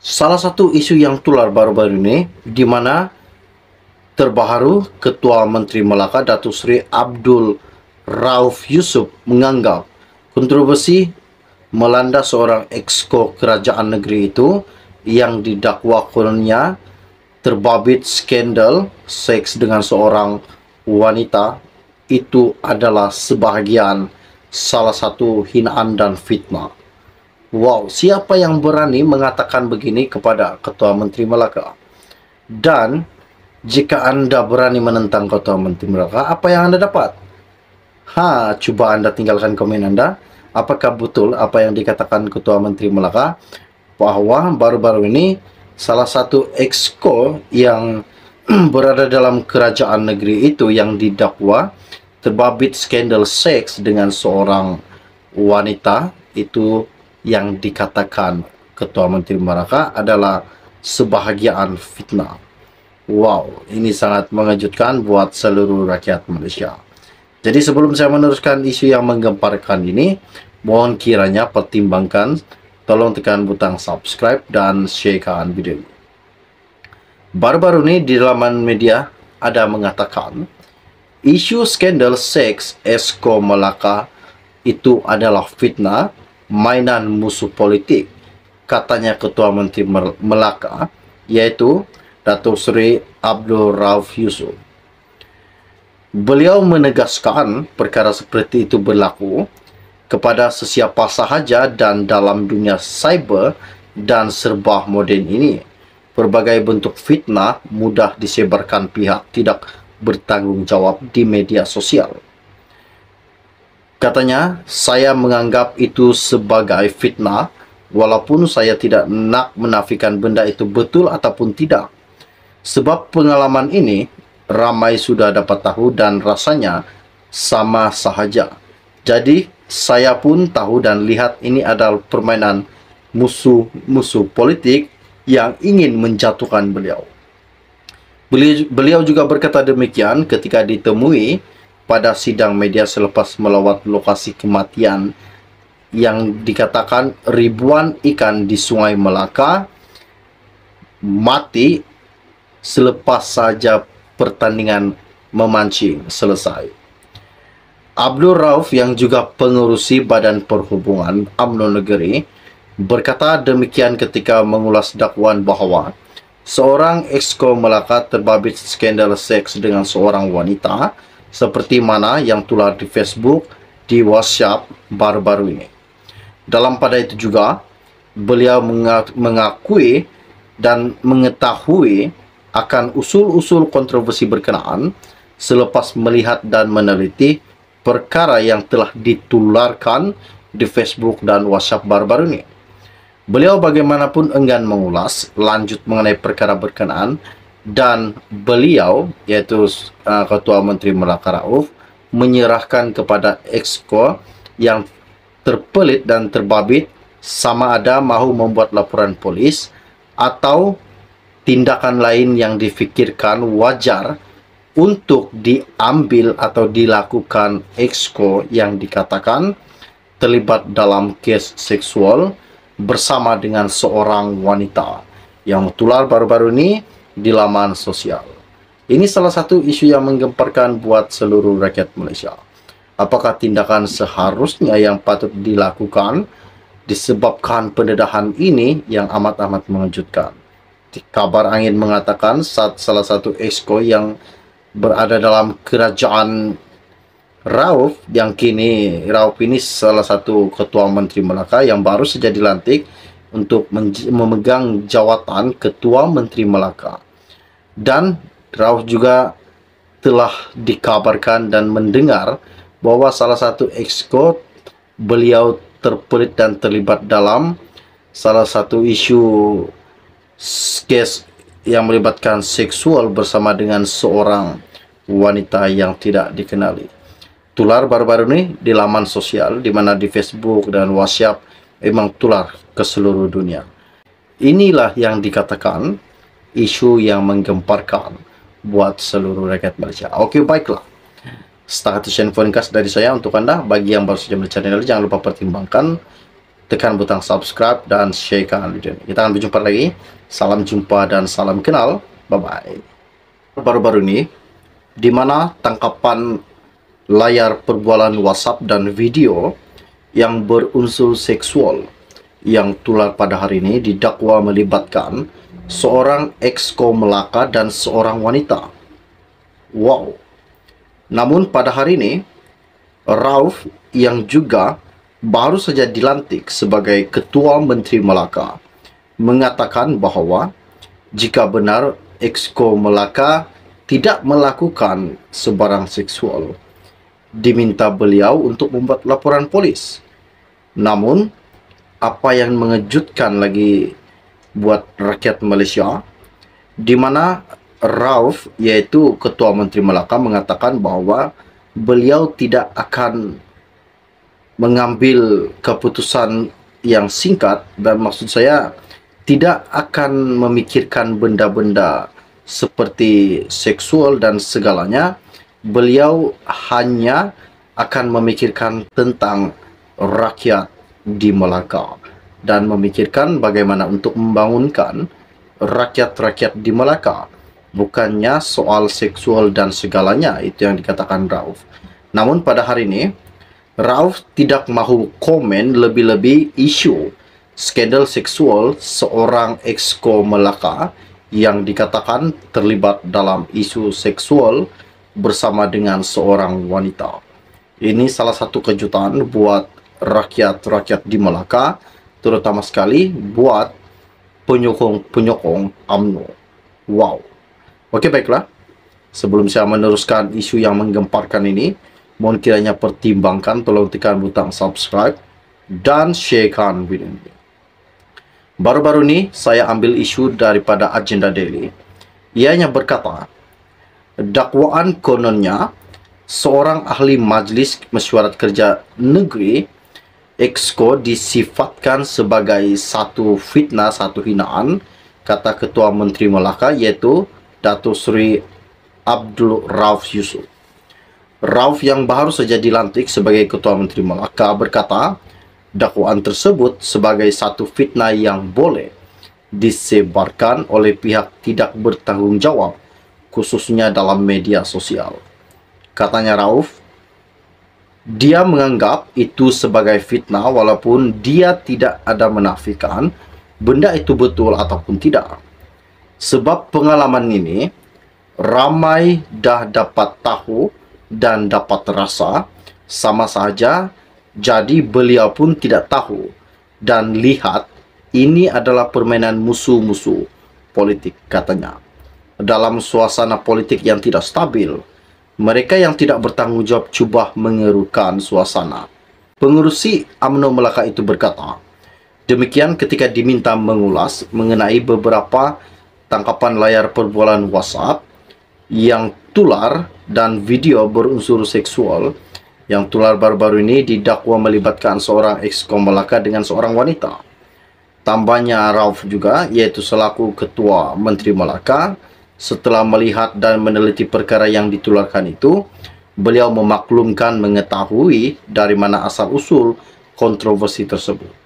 Salah satu isu yang tular baru-baru ini, di mana terbaru Ketua Menteri Melaka Datuk Seri Abdul Rauf Yusuf menganggap kontroversi melanda seorang exco kerajaan negeri itu yang didakwa kononnya terbabit skandal seks dengan seorang wanita itu adalah sebahagian salah satu hinaan dan fitnah. Wow, siapa yang berani mengatakan begini kepada Ketua Menteri Melaka? Dan jika Anda berani menentang Ketua Menteri Melaka, apa yang Anda dapat? Coba Anda tinggalkan komen Anda. Apakah betul apa yang dikatakan Ketua Menteri Melaka bahwa baru-baru ini salah satu exco yang berada dalam kerajaan negeri itu yang didakwa terbabit skandal seks dengan seorang wanita itu yang dikatakan Ketua Menteri Melaka adalah sebahagian fitnah. Wow, ini sangat mengejutkan buat seluruh rakyat Malaysia. Jadi sebelum saya meneruskan isu yang menggemparkan ini, mohon kiranya pertimbangkan, tolong tekan butang subscribe dan sharekan video ini. Baru-baru ini di laman media ada mengatakan isu skandal seks Exco Melaka itu adalah fitnah, mainan musuh politik, katanya Ketua Menteri Melaka, yaitu Datuk Seri Abdul Rauf Yusuf. Beliau menegaskan perkara seperti itu berlaku kepada sesiapa sahaja dan dalam dunia cyber dan serba moden ini. Berbagai bentuk fitnah mudah disebarkan pihak tidak bertanggung jawab di media sosial. Katanya, saya menganggap itu sebagai fitnah, walaupun saya tidak nak menafikan benda itu betul ataupun tidak. Sebab pengalaman ini, ramai sudah dapat tahu dan rasanya sama sahaja. Jadi, saya pun tahu dan lihat ini adalah permainan musuh politik yang ingin menjatuhkan beliau. Beliau juga berkata demikian ketika ditemui pada sidang media selepas melawat lokasi kematian yang dikatakan ribuan ikan di Sungai Melaka mati selepas saja pertandingan memancing selesai. Abdul Rauf yang juga pengerusi Badan Perhubungan UMNO Negeri berkata demikian ketika mengulas dakwaan bahawa seorang exco Melaka terbabit skandal seks dengan seorang wanita seperti mana yang tular di Facebook, di WhatsApp baru-baru ini. Dalam pada itu juga, beliau mengakui dan mengetahui akan usul-usul kontroversi berkenaan selepas melihat dan meneliti perkara yang telah ditularkan di Facebook dan WhatsApp baru-baru ini. Beliau bagaimanapun enggan mengulas lanjut mengenai perkara berkenaan dan beliau, yaitu Ketua Menteri Melaka Rauf, menyerahkan kepada exco yang terpelit dan terbabit sama ada mahu membuat laporan polis atau tindakan lain yang difikirkan wajar untuk diambil atau dilakukan exco yang dikatakan terlibat dalam kes seksual bersama dengan seorang wanita yang tular baru-baru ini di laman sosial. Ini salah satu isu yang menggemparkan buat seluruh rakyat Malaysia. Apakah tindakan seharusnya yang patut dilakukan disebabkan pendedahan ini yang amat-amat mengejutkan? Kabar angin mengatakan salah satu exco yang berada dalam kerajaan Rauf, yang kini Rauf ini salah satu Ketua Menteri Melaka yang baru saja dilantik untuk memegang jawatan Ketua Menteri Melaka. Dan Rauf juga telah dikabarkan dan mendengar bahwa salah satu exco beliau terpelit dan terlibat dalam salah satu isu kes yang melibatkan seksual bersama dengan seorang wanita yang tidak dikenali. Tular baru-baru ini di laman sosial, di mana di Facebook dan WhatsApp memang tular ke seluruh dunia. Inilah yang dikatakan isu yang menggemparkan buat seluruh rakyat Malaysia. Oke, baiklah. Setakat itu info ringkas dari saya untuk Anda. Bagi yang baru saja melihat channel ini, jangan lupa pertimbangkan tekan butang subscribe dan sharekan video ini. Kita akan berjumpa lagi. Salam jumpa dan salam kenal. Bye-bye. Baru-baru ini, di mana tangkapan layar perbualan WhatsApp dan video yang berunsur seksual yang tular pada hari ini didakwa melibatkan seorang exco Melaka dan seorang wanita. Wow. Namun pada hari ini, Rauf yang juga baru saja dilantik sebagai Ketua Menteri Melaka mengatakan bahawa jika benar exco Melaka tidak melakukan sebarang seksual, diminta beliau untuk membuat laporan polis. Namun, apa yang mengejutkan lagi buat rakyat Malaysia, di mana Rauf, yaitu Ketua Menteri Melaka, mengatakan bahawa beliau tidak akan mengambil keputusan yang singkat, dan maksud saya tidak akan memikirkan benda-benda seperti seksual dan segalanya. Beliau hanya akan memikirkan tentang rakyat di Melaka dan memikirkan bagaimana untuk membangunkan rakyat-rakyat di Melaka, bukannya soal seksual dan segalanya. Itu yang dikatakan Rauf. Namun pada hari ini Rauf tidak mahu komen lebih-lebih isu skandal seksual seorang exco Melaka yang dikatakan terlibat dalam isu seksual bersama dengan seorang wanita. Ini salah satu kejutan buat rakyat-rakyat di Melaka, terutama sekali buat penyokong UMNO. Wow. Okey, baiklah. Sebelum saya meneruskan isu yang menggemparkan ini, mohon kiranya pertimbangkan, tolong tekan butang subscribe dan sharekan video ini. Baru-baru ini saya ambil isu daripada Agenda Daily. Ianya berkata, dakwaan kononnya seorang ahli Majlis Mesyuarat Kerja Negeri exco disifatkan sebagai satu fitnah, satu hinaan, kata Ketua Menteri Melaka, iaitu Datuk Seri Abdul Rauf Yusuf. Rauf yang baru saja dilantik sebagai Ketua Menteri Melaka berkata, dakwaan tersebut sebagai satu fitnah yang boleh disebarkan oleh pihak tidak bertanggungjawab, khususnya dalam media sosial. Katanya Rauf, dia menganggap itu sebagai fitnah walaupun dia tidak ada menafikan benda itu betul ataupun tidak. Sebab pengalaman ini ramai dah dapat tahu dan dapat rasa sama sahaja, jadi beliau pun tidak tahu dan lihat ini adalah permainan musuh-musuh politik, katanya. Dalam suasana politik yang tidak stabil, mereka yang tidak bertanggungjawab cuba mengerukan suasana. Pengerusi UMNO Melaka itu berkata demikian ketika diminta mengulas mengenai beberapa tangkapan layar perbualan WhatsApp yang tular dan video berunsur seksual yang tular baru-baru ini didakwa melibatkan seorang exco Melaka dengan seorang wanita. Tambahnya Rauf juga, yaitu selaku Ketua Menteri Melaka, setelah melihat dan meneliti perkara yang ditularkan itu, beliau memaklumkan mengetahui dari mana asal-usul kontroversi tersebut.